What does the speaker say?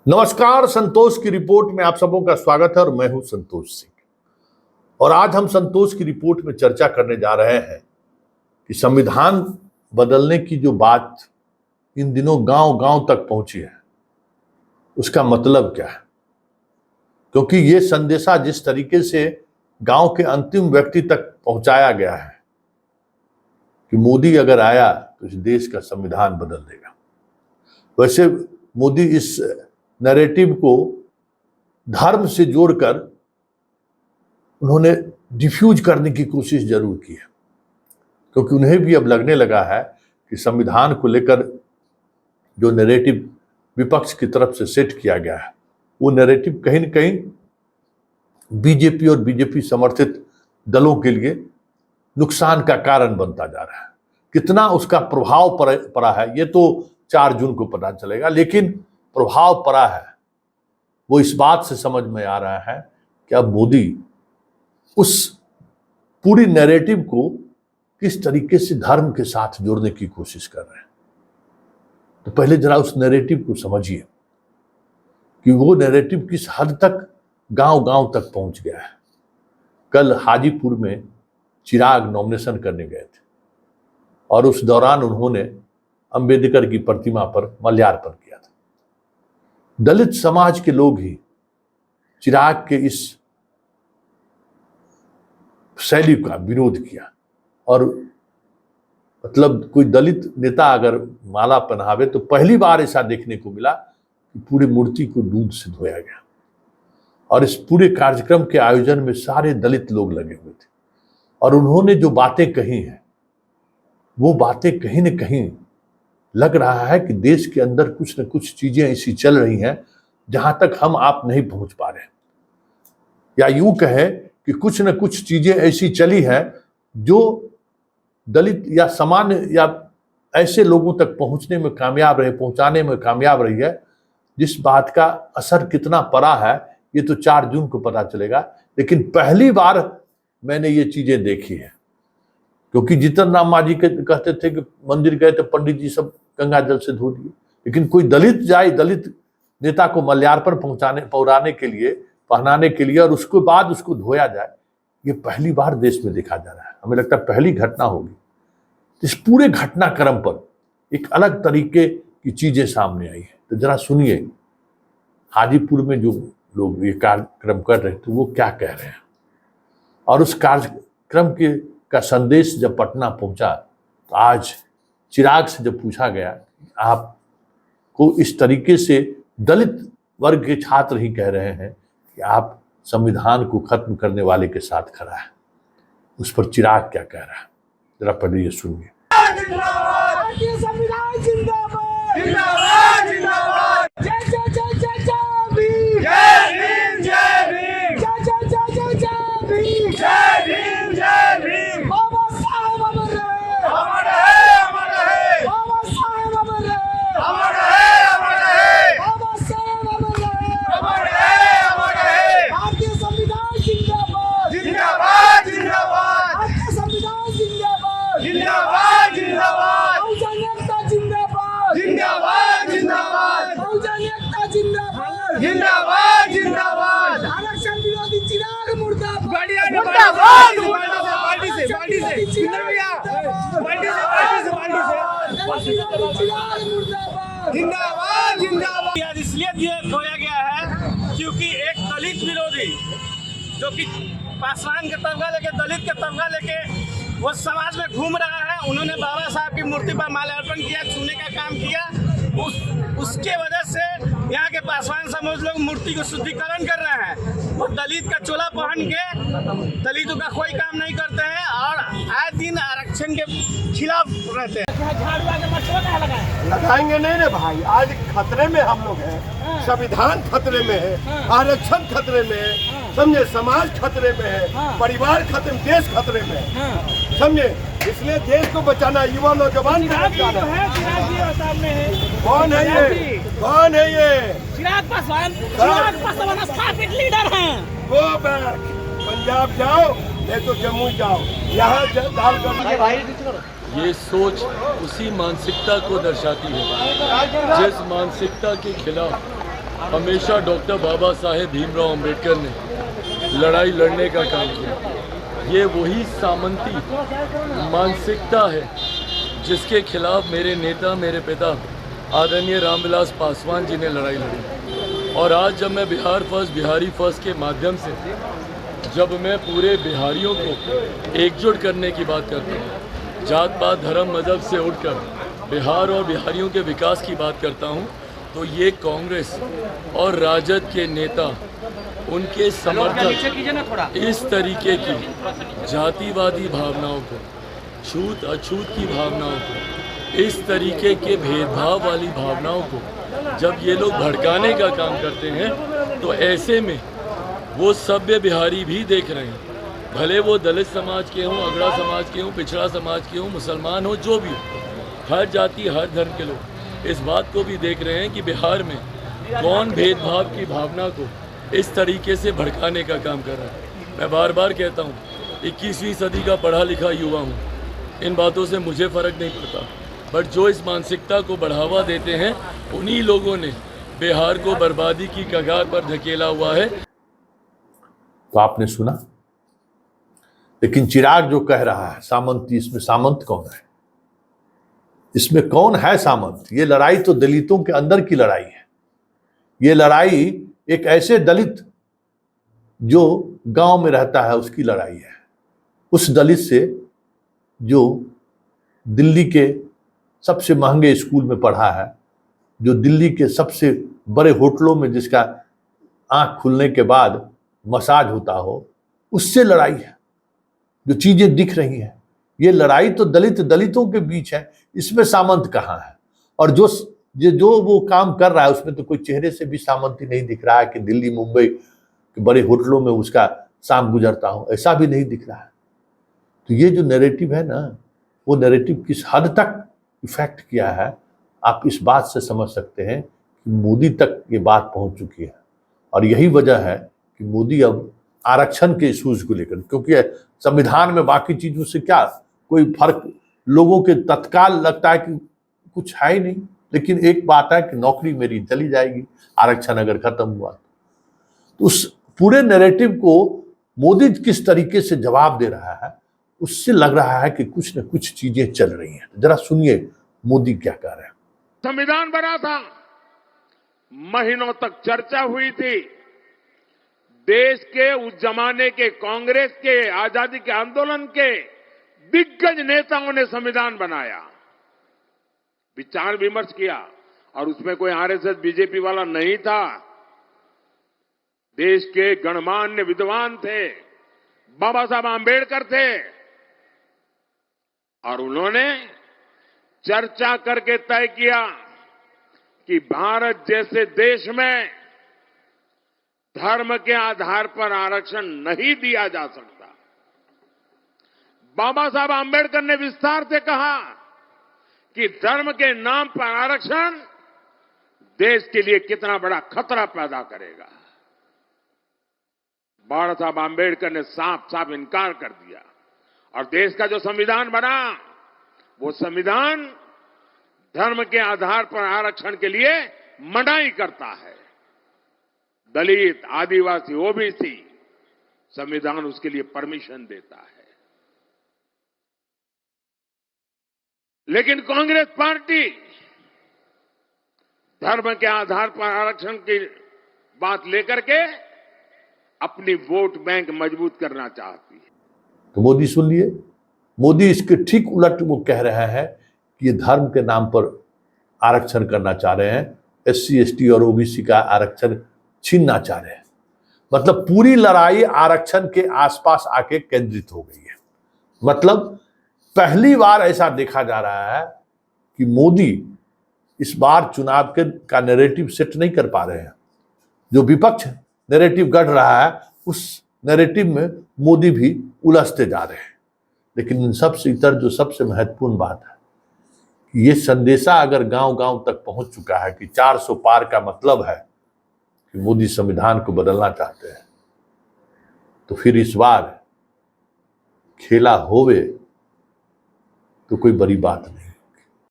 नमस्कार, संतोष की रिपोर्ट में आप सबों का स्वागत है और मैं हूं संतोष सिंह। और आज हम संतोष की रिपोर्ट में चर्चा करने जा रहे हैं कि संविधान बदलने की जो बात इन दिनों गांव-गांव तक पहुंची है, उसका मतलब क्या है। क्योंकि ये संदेशा जिस तरीके से गांव के अंतिम व्यक्ति तक पहुंचाया गया है कि मोदी अगर आया तो इस देश का संविधान बदल देगा। वैसे मोदी इस नैरेटिव को धर्म से जोड़कर उन्होंने डिफ्यूज करने की कोशिश जरूर की है, क्योंकि उन्हें भी अब लगने लगा है कि संविधान को लेकर जो नैरेटिव विपक्ष की तरफ से सेट किया गया है, वो नैरेटिव कहीं न कहीं बीजेपी और बीजेपी समर्थित दलों के लिए नुकसान का कारण बनता जा रहा है। कितना उसका प्रभाव पड़ा है ये तो 4 जून को पता चलेगा, लेकिन प्रभाव पड़ा है वो इस बात से समझ में आ रहा है कि अब मोदी उस पूरी नैरेटिव को किस तरीके से धर्म के साथ जोड़ने की कोशिश कर रहे हैं। तो पहले जरा उस नैरेटिव को समझिए कि वो नैरेटिव किस हद तक गांव-गांव तक पहुंच गया है। कल हाजीपुर में चिराग नॉमिनेशन करने गए थे और उस दौरान उन्होंने अंबेडकर की प्रतिमा पर माल्यार्पण किया था। दलित समाज के लोग ही चिराग के इस शैली का विरोध किया और मतलब कोई दलित नेता अगर माला पहनावे तो पहली बार ऐसा देखने को मिला कि पूरी मूर्ति को दूध से धोया गया। और इस पूरे कार्यक्रम के आयोजन में सारे दलित लोग लगे हुए थे और उन्होंने जो बातें कही हैं वो बातें कहीं न कहीं लग रहा है कि देश के अंदर कुछ न कुछ चीजें ऐसी चल रही हैं जहां तक हम आप नहीं पहुंच पा रहे, या यूं कहें कि कुछ न कुछ चीजें ऐसी चली है जो दलित या सामान्य या ऐसे लोगों तक पहुंचाने में कामयाब रही है, जिस बात का असर कितना पड़ा है ये तो 4 जून को पता चलेगा। लेकिन पहली बार मैंने ये चीजें देखी है, क्योंकि जीतन राम मांझी कहते थे कि मंदिर गए तो पंडित जी सब गंगा जल से धो दिए, लेकिन कोई दलित जाए दलित नेता को माल्यार्पण पहनाने के लिए और उसके बाद उसको धोया जाए, ये पहली बार देश में देखा जा रहा है। हमें लगता है पहली घटना होगी। इस पूरे घटनाक्रम पर एक अलग तरीके की चीजें सामने आई है। तो जरा सुनिए हाजीपुर में जो लोग ये कार्यक्रम कर रहे थे वो क्या कह रहे हैं, और उस कार्यक्रम का संदेश जब पटना पहुंचा तो आज चिराग से जब पूछा गया आपको इस तरीके से दलित वर्ग के छात्र ही कह रहे हैं कि आप संविधान को खत्म करने वाले के साथ खड़ा है, उस पर चिराग क्या कह रहा है जरा पहले ये सुनिए। इसलिए धोया गया है क्योंकि एक दलित विरोधी जो कि पासवान के तबका लेके दलित के तबका लेके वो समाज में घूम रहा है, उन्होंने बाबा साहब की मूर्ति पर माल्यार्पण किया, छूने का काम किया। उसके वजह से यहाँ के पासवान समाज लोग मूर्ति को शुद्धिकरण कर रहे हैं। वो दलित का चोला पहन के दलितों का कोई काम नहीं करते हैं और आए दिन आरक्षण के खिलाफ रहते हैं। लगाएंगे नहीं रे भाई, आज खतरे में हम लोग हैं, संविधान खतरे में है, आरक्षण खतरे में है, समझे, समाज खतरे में है, परिवार खतरे में, देश खतरे में है, समझे। इसलिए देश को बचाना युवा नौजवान कौन है ये? कौन है ये? चिराग पासवान स्थापित लीडर हैं। गो बैक, पंजाब जाओ नहीं तो जम्मू जाओ, यहाँ ये सोच उसी मानसिकता को दर्शाती है जिस मानसिकता के खिलाफ हमेशा डॉक्टर बाबा साहेब भीमराव अंबेडकर ने लड़ाई लड़ने का काम किया। ये वही सामंती मानसिकता है जिसके खिलाफ मेरे नेता, मेरे पिता आदरणीय रामविलास पासवान जी ने लड़ाई लड़ी। और आज जब मैं बिहार फर्स्ट, बिहारी फर्स्ट के माध्यम से जब मैं पूरे बिहारियों को एकजुट करने की बात करता हूँ, जात पात धर्म मजहब से उठकर बिहार और बिहारियों के विकास की बात करता हूँ, तो ये कांग्रेस और राजद के नेता, उनके समर्थक इस तरीके की जातिवादी भावनाओं को, छूत अछूत की भावनाओं को, इस तरीके के भेदभाव वाली भावनाओं को जब ये लोग भड़काने का काम करते हैं, तो ऐसे में वो सभ्य बिहारी भी देख रहे हैं, भले वो दलित समाज के हों, अगड़ा समाज के हों, पिछड़ा समाज के हों, मुसलमान हो, जो भी हो, हर जाति हर धर्म के लोग इस बात को भी देख रहे हैं कि बिहार में कौन भेदभाव की भावना को इस तरीके से भड़काने का काम कर रहा है। मैं बार बार कहता हूँ, 21वीं सदी का पढ़ा लिखा युवा हूँ, इन बातों से मुझे फ़र्क नहीं पड़ता, बट जो इस मानसिकता को बढ़ावा देते हैं, उन्हीं लोगों ने बिहार को बर्बादी की कगार पर धकेला हुआ है। तो आपने सुना, लेकिन चिराग जो कह रहा है सामंती, इसमें सामंत कौन है? इसमें कौन है सामंत? ये लड़ाई तो दलितों के अंदर की लड़ाई है। ये लड़ाई एक ऐसे दलित जो गांव में रहता है उसकी लड़ाई है, उस दलित से जो दिल्ली के सबसे महंगे स्कूल में पढ़ा है, जो दिल्ली के सबसे बड़े होटलों में जिसका आंख खुलने के बाद मसाज होता हो, उससे लड़ाई है। जो चीजें दिख रही हैं, ये लड़ाई तो दलितों के बीच है, इसमें सामंत कहाँ है? और जो वो काम कर रहा है उसमें तो कोई चेहरे से भी सामंती नहीं दिख रहा है कि दिल्ली मुंबई के बड़े होटलों में उसका शाम गुजरता हो, ऐसा भी नहीं दिख रहा है। तो ये जो नैरेटिव है ना, वो नैरेटिव किस हद तक इफेक्ट किया है, आप इस बात से समझ सकते हैं कि मोदी तक ये बात पहुंच चुकी है। और यही वजह है कि मोदी अब आरक्षण के इश्यूज को लेकर, क्योंकि संविधान में बाकी चीजों से क्या कोई फर्क लोगों के तत्काल लगता है कि कुछ है ही नहीं, लेकिन एक बात है कि नौकरी मेरी चली जाएगी आरक्षण अगर खत्म हुआ। तो उस पूरे नैरेटिव को मोदी किस तरीके से जवाब दे रहा है, उससे लग रहा है कि कुछ न कुछ चीजें चल रही हैं। जरा सुनिए मोदी क्या कह रहे हैं। संविधान बना था, महीनों तक चर्चा हुई थी, देश के उस जमाने के कांग्रेस के आजादी के आंदोलन के दिग्गज नेताओं ने संविधान बनाया, विचार विमर्श किया, और उसमें कोई आरएसएस बीजेपी वाला नहीं था। देश के गणमान्य विद्वान थे, बाबा साहब आंबेडकर थे, और उन्होंने चर्चा करके तय किया कि भारत जैसे देश में धर्म के आधार पर आरक्षण नहीं दिया जा सकता। बाबा साहब आंबेडकर ने विस्तार से कहा कि धर्म के नाम पर आरक्षण देश के लिए कितना बड़ा खतरा पैदा करेगा। बाबा साहब आंबेडकर ने साफ साफ इनकार कर दिया, और देश का जो संविधान बना, वो संविधान धर्म के आधार पर आरक्षण के लिए मनाही करता है। दलित, आदिवासी, ओबीसी, संविधान उसके लिए परमिशन देता है। लेकिन कांग्रेस पार्टी धर्म के आधार पर आरक्षण की बात लेकर के अपनी वोट बैंक मजबूत करना चाहती है। तो मोदी सुन लिए, मोदी इसके ठीक उलट वो कह रहा है कि ये धर्म के नाम पर आरक्षण करना चाह रहे हैं, एससी एसटी और ओबीसी का आरक्षण छीनना चाह रहे हैं। मतलब पूरी लड़ाई आरक्षण के आसपास आके केंद्रित हो गई है। मतलब पहली बार ऐसा देखा जा रहा है कि मोदी इस बार चुनाव का नैरेटिव सेट नहीं कर पा रहे हैं। जो विपक्ष नैरेटिव गढ़ रहा है, उस नैरेटिव में मोदी भी उलझते जा रहे हैं। लेकिन इन सबसे इतर जो सबसे महत्वपूर्ण बात है कि ये संदेशा अगर गांव-गांव तक पहुंच चुका है कि 400 पार का मतलब है कि मोदी संविधान को बदलना चाहते हैं, तो फिर इस बार खेला होवे तो कोई बड़ी बात नहीं।